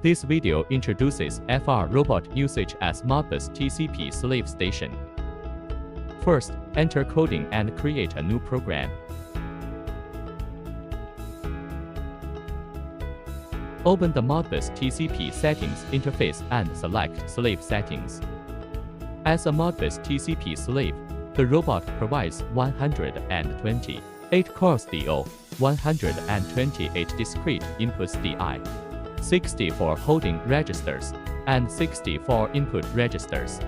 This video introduces FR robot usage as Modbus TCP Slave Station. First, enter coding and create a new program. Open the Modbus TCP settings interface and select Slave Settings. As a Modbus TCP slave, the robot provides 128 cores DO, 128 discrete inputs DI, 64 holding registers, and 64 input registers.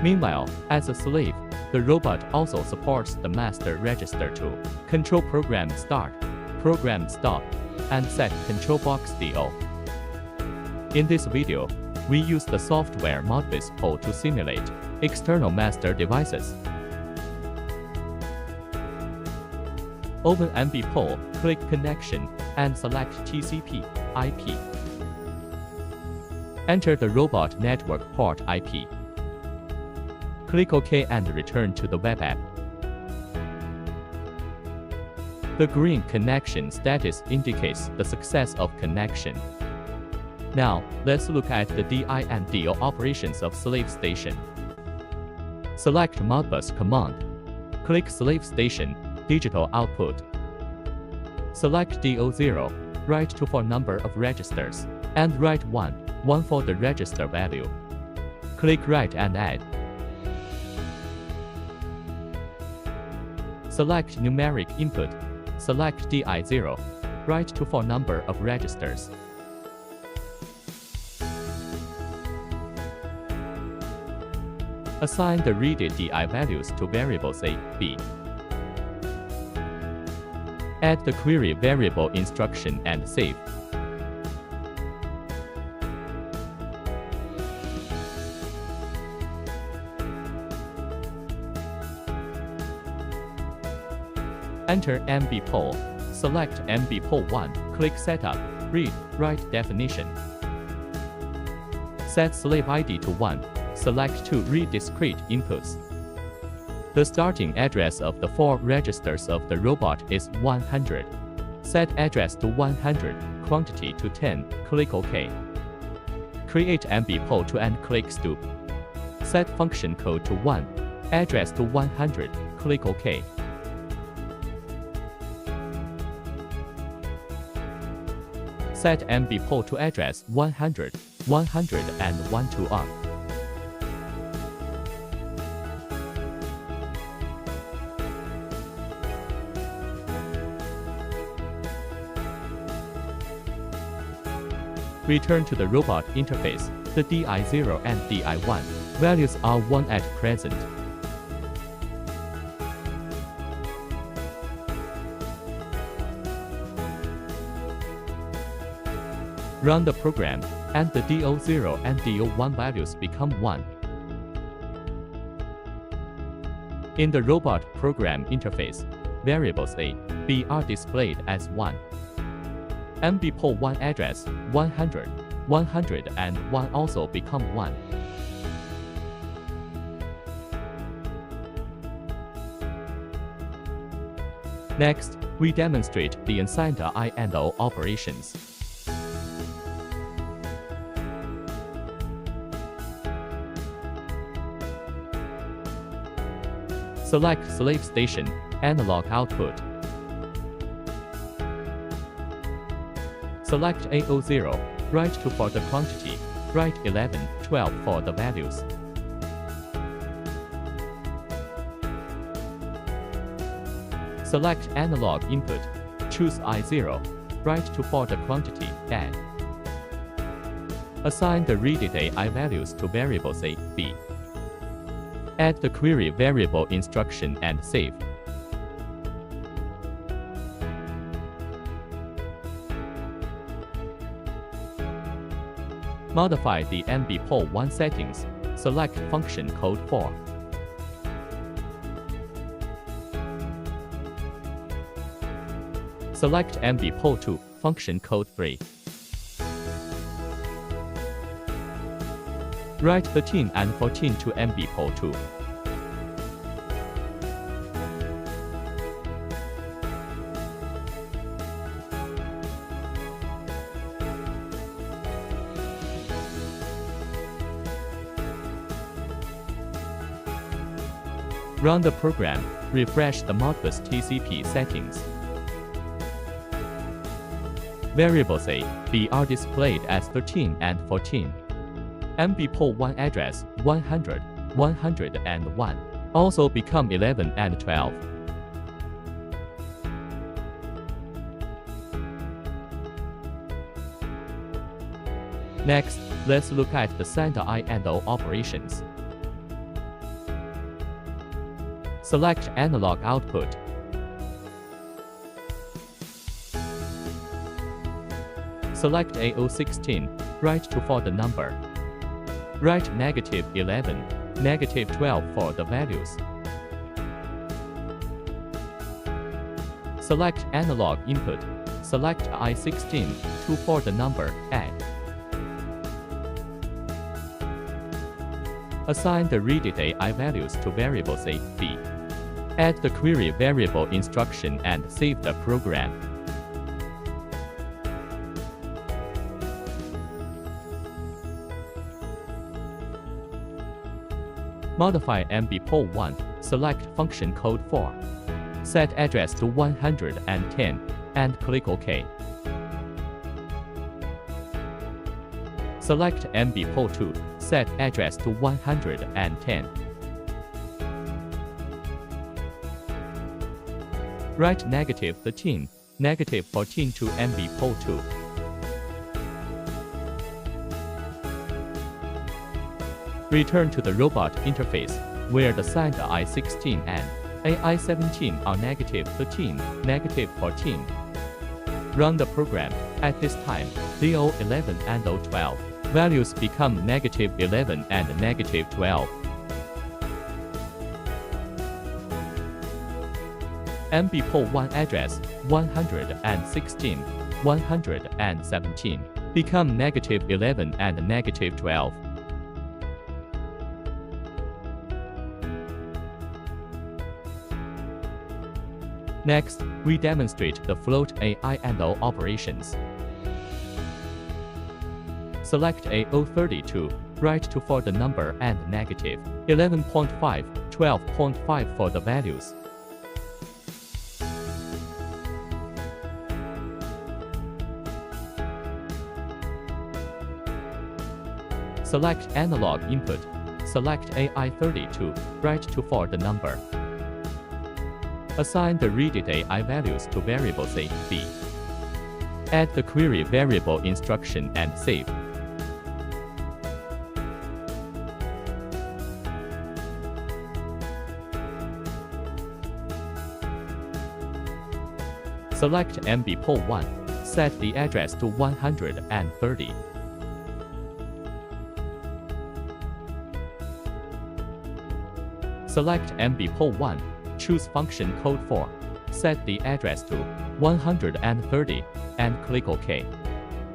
Meanwhile, as a slave, the robot also supports the master register to control program start, program stop, and set control box DO. In this video, we use the software Modbus PO to simulate external master devices. Open MBPO, click Connection, and select TCP IP. Enter the robot network port IP. Click OK and return to the web app. The green connection status indicates the success of connection. Now, let's look at the DI and DO operations of Slave Station. Select Modbus command. Click Slave Station, digital output. Select DO0, write to for number of registers, and write 1 for the register value. Click Write and Add. Select numeric input. Select DI0, write to for number of registers. Assign the readed DI values to variables A, B. Add the query variable instruction and save. Enter MBPO. Select MBPO1, click Setup, Read, Write Definition. Set slave ID to 1. Select 2 read discrete inputs. The starting address of the 4 registers of the robot is 100. Set address to 100, quantity to 10, click OK. Create MBPO to and click Stop. Set function code to 1, address to 100, click OK. Set MBPO to address 100, 101 to on. Return to the robot interface. The DI0 and DI1 values are 1 at present. Run the program, and the DO0 and DO1 values become 1. In the robot program interface, variables A, B are displayed as 1. MBPO1 address 100, 101 also become 1. Next, we demonstrate the assigned I and O operations. Select Slave Station, Analog Output. Select AO0, write to for the quantity, write 11, 12 for the values. Select Analog Input, choose I0, write to for the quantity, add. Assign the readed AI values to variables A, B. Add the query variable instruction and save. Modify the MBPO1 settings. Select function code 4. Select MBPO2, function code 3. Write 13 and 14 to MBPO2. Run the program. Refresh the Modbus TCP settings. Variables A, B are displayed as 13 and 14. MB port 1 address 100, 101 also become 11 and 12. Next, let's look at the send I and O operations. Select analog output. Select A016, write to for the number. Write -11, -12 for the values. Select analog input. Select I16, 2 for the number, add. Assign the read AI values to variables A, B. Add the query variable instruction and save the program. Modify MB port 1, select function code 4. Set address to 110, and click OK. Select MB port 2, set address to 110. Write -13, -14 to MB port 2. Return to the robot interface, where the signed I16 and AI17 are -13, -14. Run the program. At this time, the O11 and O12 values become -11 and -12. MB port 1 address 116, 117 become -11 and -12. Next, we demonstrate the float AI and O operations. Select A032, write to for the number and -11.5, 12.5 for the values. Select analog input. Select AI32, write to for the number. Assign the read AI values to variables A, B. Add the query variable instruction and save. Select MB port 1, set the address to 130. Select MB port 1, choose function code 4, set the address to 130, and click OK.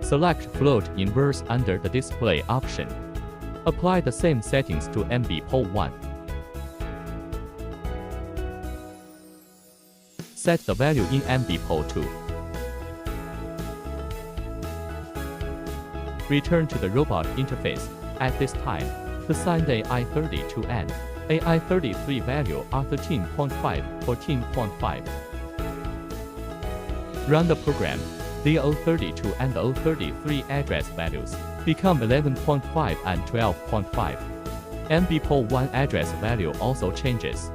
Select float inverse under the display option. Apply the same settings to MB port 1. Set the value in MB port 2. Return to the robot interface. At this time, the signed AI32 and AI33 value are 13.5, 14.5. Run the program. The O32 and O33 address values become 11.5 and 12.5. MB port 1 address value also changes.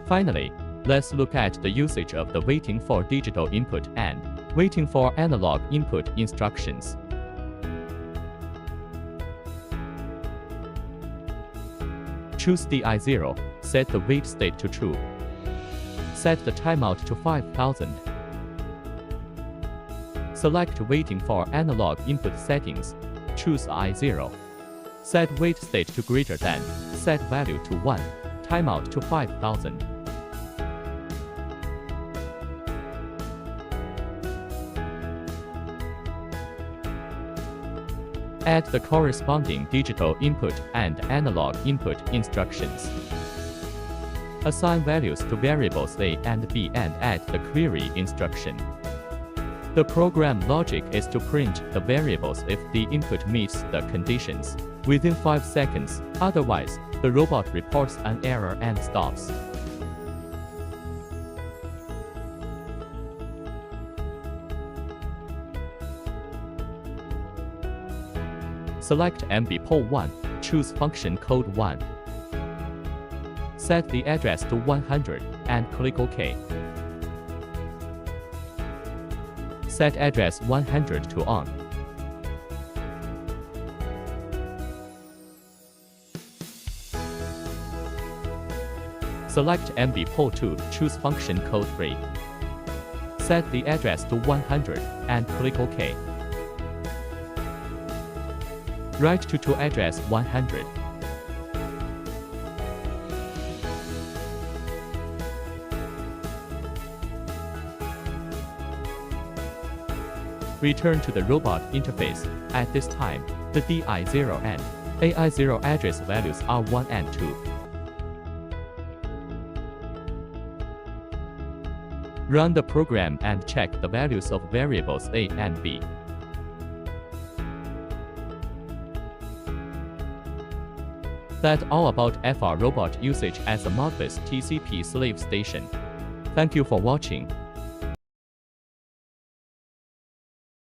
Finally, let's look at the usage of the waiting for digital input and waiting for analog input instructions. Choose the I0, set the wait state to true. Set the timeout to 5000. Select waiting for analog input settings. Choose I0. Set wait state to greater than. Set value to 1. Timeout to 5000. Add the corresponding digital input and analog input instructions. Assign values to variables A and B and add the query instruction. The program logic is to print the variables if the input meets the conditions. within 5 seconds, otherwise, the robot reports an error and stops. Select MB pole 1, choose function code 1. Set the address to 100 and click OK. Set address 100 to on. Select MB pole 2, choose function code 3. Set the address to 100 and click OK. Write to address 100. Return to the robot interface. At this time, the DI0 and AI0 address values are 1 and 2. Run the program and check the values of variables A and B. That's all about FR robot usage as a Modbus TCP Slave Station. Thank you for watching.